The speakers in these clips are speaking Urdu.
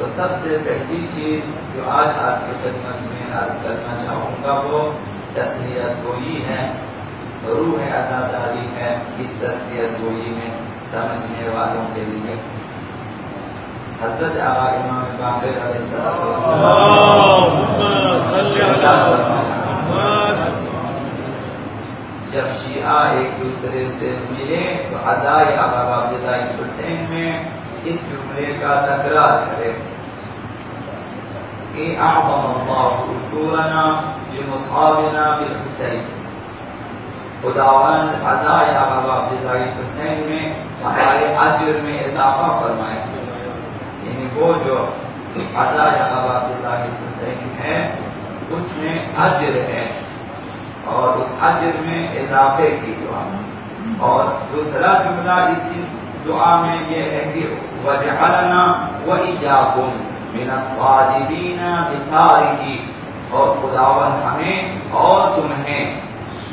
تو سب سے پہلی چیز جو آج آپ کی خدمت میں عرض کرنا چاہوں گا وہ تسلیت گوئی ہے، روح عزاداری ہے۔ اس تسلیت گوئی میں سمجھنے والوں کے لیے حضرت آقا امام باقر علیہ السلام جب شیعہ ایک دوسرے سے ملے تو عزائے آقا عبداللہ حسین میں اس جملے کا تکرار کرے کہ اعظم اللہ اجورنا بمصابنا بالحسین، خداوند عزائے آقا عبداللہ حسین میں ہمارے اجر میں اضافہ فرمائے۔ یعنی وہ جو عزائے آقا عبداللہ حسین ہے اس میں اجر ہے اور اس اجر میں اضافے کی دعا۔ اور دوسرا جملہ اسی دعا میں یہ ہے کہ وَجَعَلَنَا وَإِيَّاكُمْ مِنَ الطَّالِبِينَ بِثَارِهِ، اور خداوند ہمیں اور تمہیں،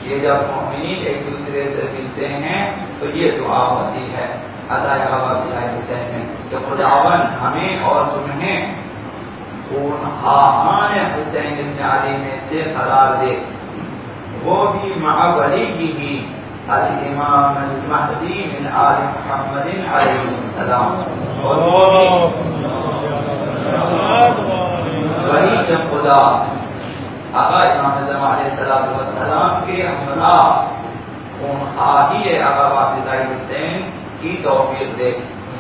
یہ جب مومنین ایک دوسرے سے ملتے ہیں تو یہ دعا ہوتی ہے عزائے آقا عبداللہ حسین میں کہ خداوند ہمیں اور تمہیں خونخواہان حسین بن علی میں سے قرار دے، وہ بھی مع ولیہ الامام المہدی من آل محمد علیہ السلام، اور ولی خدا آقا امام زمان علیہ السلام کے ہمراہ خونخواہی آقا عبداللہ حسین کی توفیق دے۔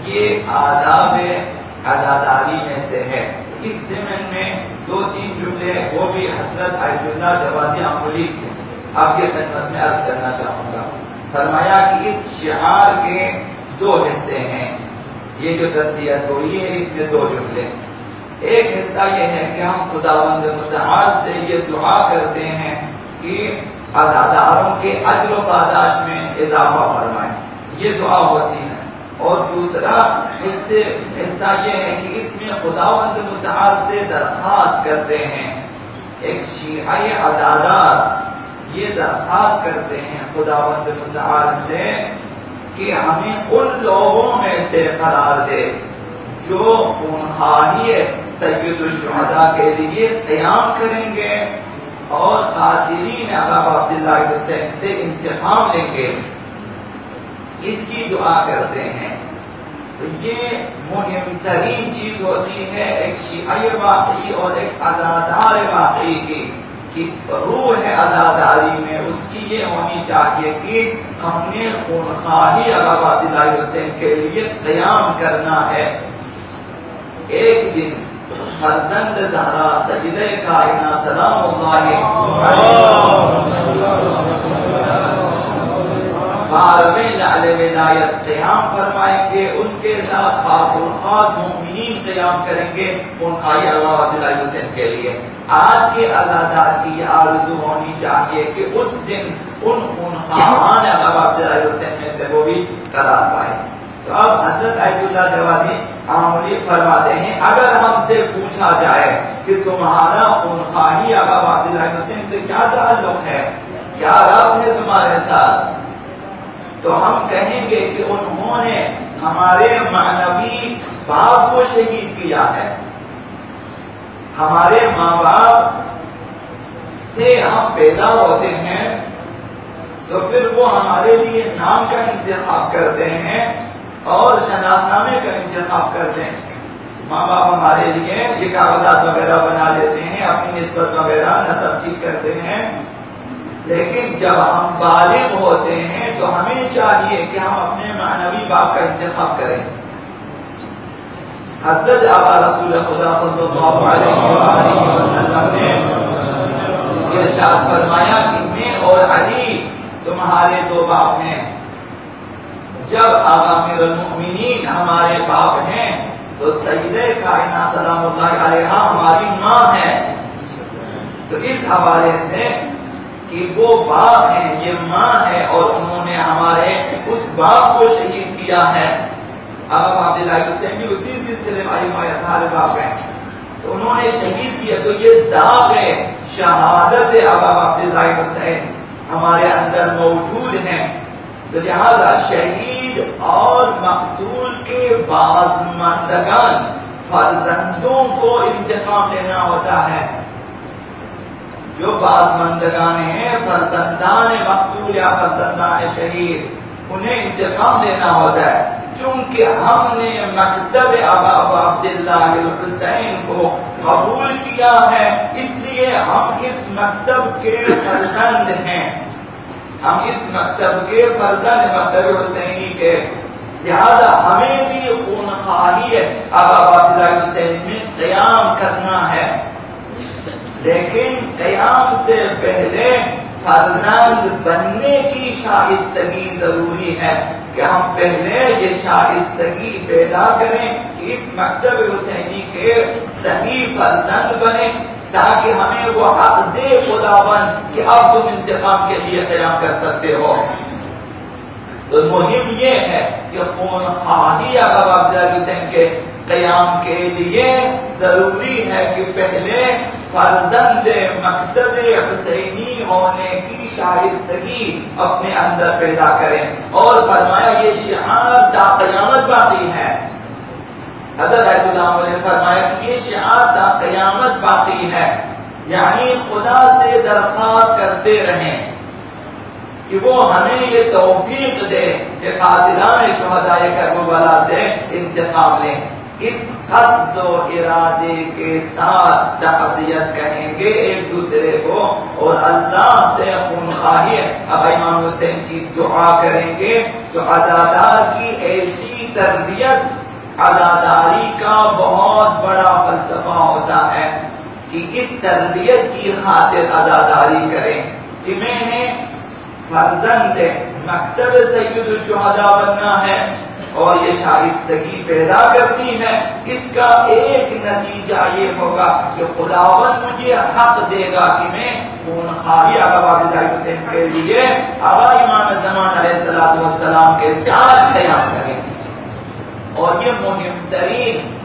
یہ آداب عزاداری میں سے ہے۔ اس ضمن میں دو تین جملے وہ بھی حضرت عبد اللہ جوادی امولی کے آپ کی خدمت میں عرض کرنا چاہوں گا۔ فرمایا کہ اس شعار کے دو حصے ہیں، یہ جو تسلیت گوئی ہے اس میں دو جملے، ایک حصہ یہ ہے کہ ہم خداوند متعال سے یہ دعا کرتے ہیں کہ عزاداروں کے اجر و پاداش میں اضافہ فرمائیں، یہ دعا ہوتی ہے۔ اور دوسرا حصہ یہ ہے کہ اس میں خداوند متعال سے درخواست کرتے ہیں، ایک شیعہ عزادار یہ درخواست کرتے ہیں خداوند متعال سے کہ ہمیں ان لوگوں میں سے قرار دے جو خونخواہی سید الشہداء کے لیے قیام کریں گے اور قاتلین آقا عبداللہ حسین سے انتقام لیں گے، اس کی دعا کرتے ہیں۔ تو یہ مہم ترین چیز ہوتی ہے ایک شیعہ واقعی اور ایک عزادار واقعی کی، کہ روح عزاداری میں اس کی یہ ہونی چاہیے کہ ہم نے خونخواہی آقا عبداللہ حسین کے لیے قیام کرنا ہے۔ ایک دن فرزند زہرا سیدہ کائنات سلام اللہ بارہویں لعل ولایت قیام فرمائیں گے، ان کے ساتھ خاص الخاص مومنین قیام کریں گے خونخواہی آقا عبداللہ حسین کے لیے۔ آج کے عزادار کی یہ آرزو ہونی چاہیے کہ اس دن ان خونخواہان آقا عبداللہ حسین میں سے وہ بھی قرار پائے۔ تو اب حضرت عبد اللہ جوادی آمولی فرماتے ہیں اگر ہم سے پوچھا جائے کہ تمہارا خونخواہی آقا عبداللہ حسین سے کیا تعلق ہے، کیا ربط ہے تمہارے ساتھ، تو ہم کہیں گے کہ انہوں نے ہمارے معنوی باپ کو شہید کیا ہے۔ ہمارے ماں باپ سے ہم پیدا ہوتے ہیں تو پھر وہ ہمارے لیے نام کا انتخاب کرتے ہیں اور شناسنامے کا انتخاب کرتے ہیں۔ ماں باپ ہمارے لیے یہ کاغذات وغیرہ بنا لیتے ہیں، اپنی نسبت وغیرہ نسب ٹھیک کرتے ہیں، لیکن جب ہم بالغ ہوتے ہیں تو ہمیں چاہیے کہ ہم اپنے معنوی باپ کا انتخاب کریں۔ حضرت آقا رسول خدا صلی اللہ علیہ وآلہ وسلم نے ارشاد فرمایا کہ میں اور علی تمہارے دو باپ ہیں۔ جب آقا امیر المؤمنین ہمارے باپ ہیں تو سیدہ کائنات سلام اللہ علیہا ہماری ماں ہے۔ تو اس حوالے سے کہ وہ باپ ہیں، یہ ماں ہے اور انہوں نے ہمارے اس باپ کو شہید کیا ہے۔ آقا عبداللہ حسین بھی اسی سلسلے میں ہمارے باپ ہیں، تو انہوں نے شہید کیا، تو یہ داغ شہادت آقا عبداللہ حسین ہمارے اندر موجود ہیں۔ تو لہذا شہید اور مقتول کے بازماندگان فرزندوں کو انتقام لینا ہوتا ہے. جو بعض بندگان ہیں فرزندان مقتول یا فرزندان شہید، انہیں انتقام لینا ہوتا ہے. چونکہ ہم نے مکتب ابا عبداللہ الحسین کو قبول کیا ہے، اس لیے ہم اس مکتب کے فرزند ہیں. ہم اس مکتب کے فرزند، مکتب حسینی کے، لہذا ہمیں بھی خونخواہی ابا عبداللہ الحسین میں قیام کرنا ہے. لیکن قیام سے پہلے فرزند بننے کی شائستگی ضروری ہے کہ ہم پہلے یہ شائستگی پیدا کریں کہ اس مکتب حسینی کے صحیح فرزند بنے، تاکہ ہمیں وہ حق دے خداوند کہ اب تم انتقام کے لیے قیام کر سکتے ہو. تو مہم یہ ہے کہ خونخواہی ابا عبداللہ حسین کے قیام کے لیے ضروری ہے کہ پہلے فرزند مکتب حسینی ہونے کی شائستگی اپنے اندر پیدا کریں. اور فرمایا یہ شعار تا قیامت باقی ہے. حضرت آیت اللہ علیہ نے فرمایا کہ یہ شعار تا قیامت باقی ہے، یعنی خدا سے درخواست کرتے رہیں کہ وہ ہمیں یہ توفیق دے کہ قاتلان شہداء کربلا سے انتقام لیں. اس قصد و ارادے کے ساتھ تعزیت کہیں گے ایک دوسرے کو اور اللہ سے خونخواہی اب امام حسین کی دعا کریں گے. تو عزادار کی ایسی تربیت، عزاداری کا بہت بڑا فلسفہ ہوتا ہے کہ اس تربیت کی خاطر عزاداری کریں کہ میں نے فرزند مکتب سید الشہداء بننا ہے اور یہ شائستگی پیدا کرنی ہے. اس کا ایک نتیجہ یہ ہوگا کہ خداوند مجھے حق دے گا کہ میں خونخواہی ابا عبداللہ حسین کے لیے آبا امام زمان علیہ السلام کے ساتھ قیام کریں. اور یہ مہم ترین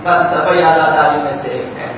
فلسفہ عزاداری میں سے ایک ہے.